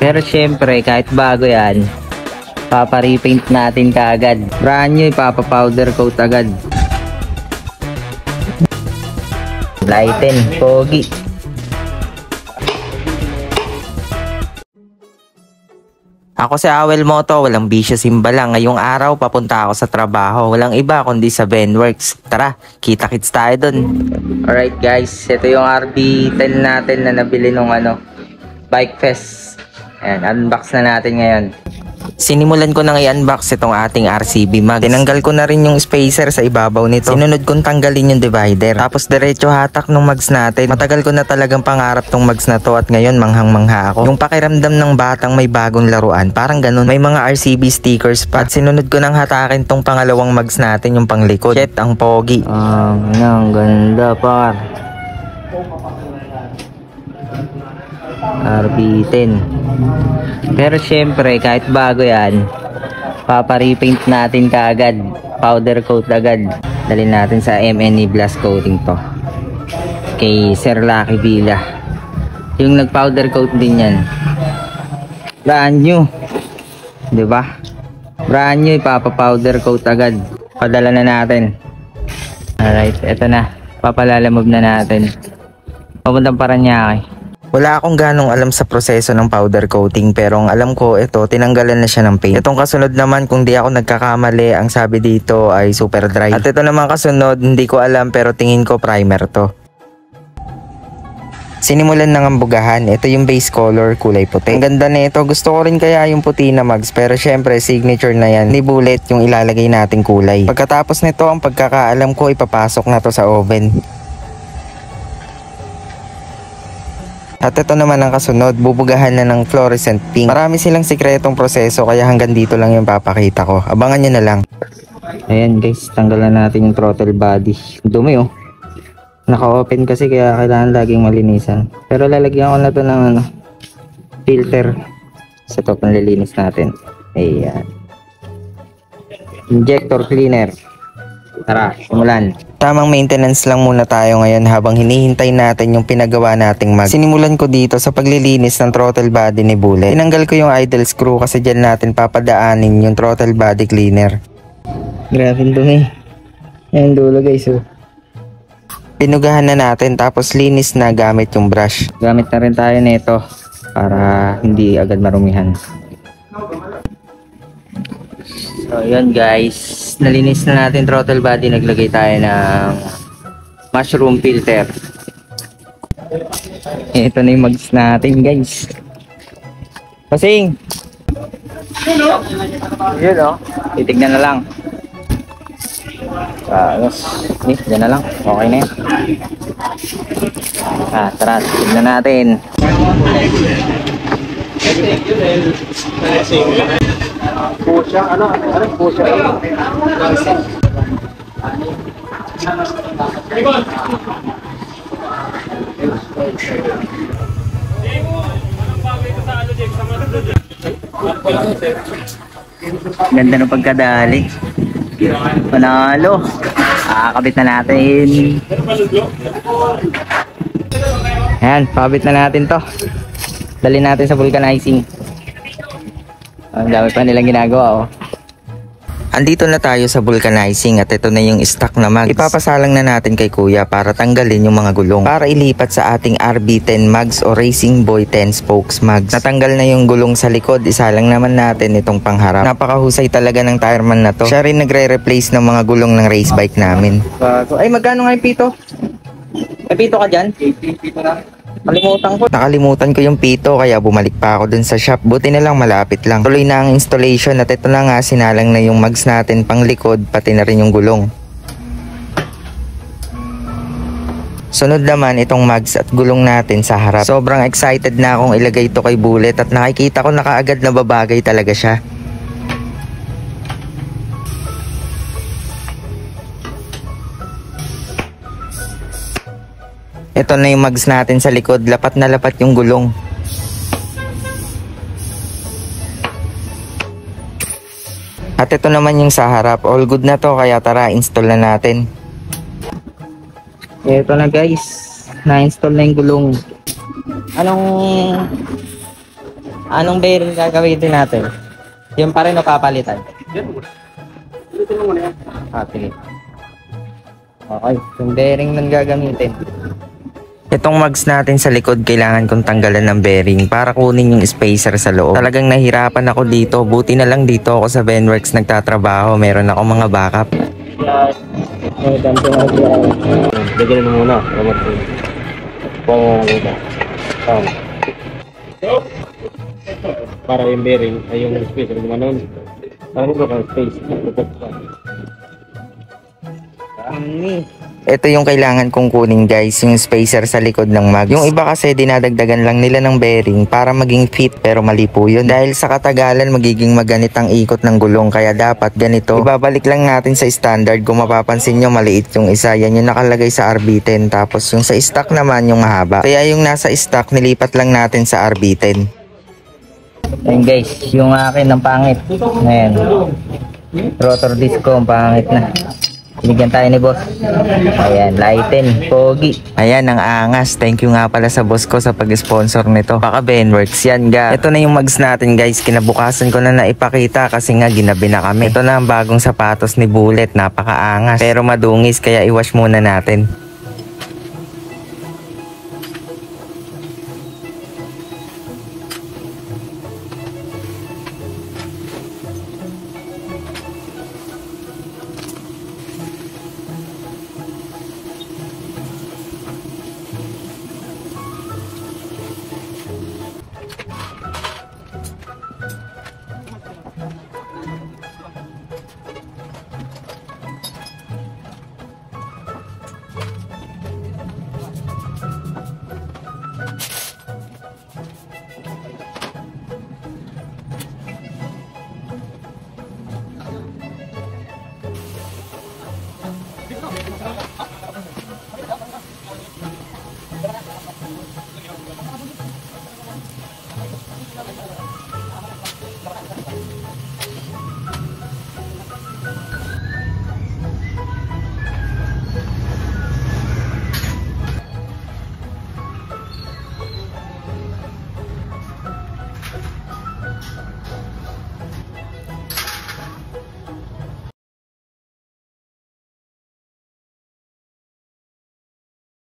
Pero syempre, kahit bago yan, papa-repaint natin kaagad. Brand new, papa-powder coat agad. Lighten, pogi. Ako si Awel Moto, walang bisyo simba lang. Ngayong araw, papunta ako sa trabaho. Walang iba kundi sa Venworks. Tara, kita-kits tayo dun. Alright guys, ito yung RB10 natin na nabili nung Bike Fest. Ayan, unbox na natin ngayon. Sinimulan ko nang i-unbox itong ating RCB mag. Tinanggal ko na rin yung spacer sa ibabaw nito. Sinunod kong tanggalin yung divider. Tapos diretso hatak ng mags natin. Matagal ko na talagang pangarap tong mags na to at ngayon manghang-mangha ako. Yung pakiramdam ng batang may bagong laruan, parang ganun. May mga RCB stickers pa. At sinunod ko nang hatakin tong pangalawang mags natin, yung panglikod. Shit, ang pogi. Ang ganda par. RB10. Pero syempre, kahit bago yan, papa-repaint natin kaagad. Powder coat agad. Dalhin natin sa MNE Blast Coating to. Kay Sir Lucky Villa. Yung nag-powder coat din yan. Brand new. Diba? Brand new, papa-powder coat agad. Padala na natin. Alright, eto na. Papalalamove na natin. Papuntang Paranaque. Wala akong ganong alam sa proseso ng powder coating, pero ang alam ko, ito, tinanggalan na siya ng paint. Itong kasunod naman, kung di ako nagkakamali, ang sabi dito ay super dry. At ito naman kasunod, hindi ko alam pero tingin ko primer to. Sinimulan ng ambugahan, ito yung base color, kulay puti. Ang ganda na ito, gusto ko rin kaya yung puti na mags, pero syempre signature na yan, ni Bullet yung ilalagay nating kulay. Pagkatapos nito, ang pagkakaalam ko, ipapasok na to sa oven. At ito naman ang kasunod, bubugahan na ng fluorescent pink. Marami silang sikretong proseso kaya hanggang dito lang yung papakita ko. Abangan nyo na lang. Ayan guys, tanggalan natin yung throttle body. Dumi oh. Naka-open kasi kaya kailangan laging malinisan. Pero lalagyan ko na to ng filter sa top ng lilinis natin. Ayan. Injector cleaner. Tara, simulan. Tamang maintenance lang muna tayo ngayon habang hinihintay natin yung pinagawa nating mag. Sinimulan ko dito sa paglilinis ng throttle body ni Bullet. Tinanggal ko yung idle screw kasi dyan natin papadaanin yung throttle body cleaner. Grabe dumi. Ayan dulo guys oh. Pinugahan na natin tapos linis na gamit yung brush. Gamit na rin tayo nito para hindi agad marumihan. So yun guys, nalinis na natin throttle body, naglagay tayo ng mushroom filter. Ito na yung mags natin guys. Pasing! Yun o, titignan na lang. Dyan na lang, okay na yan. Tara, titignan natin. Pusha, ano pusha? Ganda ng pagkadali. Panalo. Kabit na natin. Ayan, pabit na natin to. Dalhin natin sa vulcanizing. Ang dami pa nilang ginagawa oh. Andito na tayo sa vulcanizing at ito na yung stock na mags. Ipapasalang na natin kay kuya para tanggalin yung mga gulong. Para ilipat sa ating RB10 mags o Racing Boy 10 spokes mags. Natanggal na yung gulong sa likod, isa lang naman natin itong pangharap. Napakahusay talaga ng tireman na to. Siya rin nagre-replace ng mga gulong ng race bike namin. Ay magkano nga yung pito? May pito ka dyan? Pito na. Nakalimutan ko yung pito kaya bumalik pa ako dun sa shop. Buti na lang malapit lang. Tuloy na ang installation at ito na nga, sinalang na yung mags natin pang likod pati na rin yung gulong. Sunod naman itong mags at gulong natin sa harap. Sobrang excited na akong ilagay ito kay Bullet at nakikita ko na kaagad na babagay talaga siya. Ito na yung mags natin sa likod, lapat na lapat yung gulong. At ito naman yung sa harap, all good na to kaya tara install na natin. Ito na guys, na-install na yung gulong. Anong bearing gagamitin natin? Yung pa rin o papalitan? Ulitin mo muna yan. Sige. Okay, yung bearing nang gagamitin. Itong mags natin sa likod, kailangan kong tanggalan ng bearing para kunin yung spacer sa loob. Talagang nahirapan ako dito. Buti na lang dito ako sa Venworks nagtatrabaho. Meron ako mga backup. Lagyan mo muna. Para yung bearing ay yung space ng manon. Para ito ka space. Ito yung kailangan kong kunin guys, yung spacer sa likod ng mags. Yung iba kasi dinadagdagan lang nila ng bearing para maging fit, pero mali po yun. Dahil sa katagalan magiging maganit ang ikot ng gulong, kaya dapat ganito. Ibabalik lang natin sa standard. Kung mapapansin nyo, maliit yung isa. Yan yung nakalagay sa RB10. Tapos yung sa stock naman yung mahaba. Kaya yung nasa stock nilipat lang natin sa RB10. Ayun guys, yung akin ng pangit. Ayan. Rotor disc ko, pangit na. Bigyan tayo ni boss. Ayan, lighten, pogi. Ayan, ang angas. Thank you nga pala sa boss ko sa pag-sponsor nito. Baka Venworks yan, ga. Ito na yung mags natin, guys. Kinabukasan ko na naipakita kasi nga ginabi na kami. Ito na ang bagong sapatos ni Bullet. Napakaangas. Pero madungis, kaya iwash muna natin.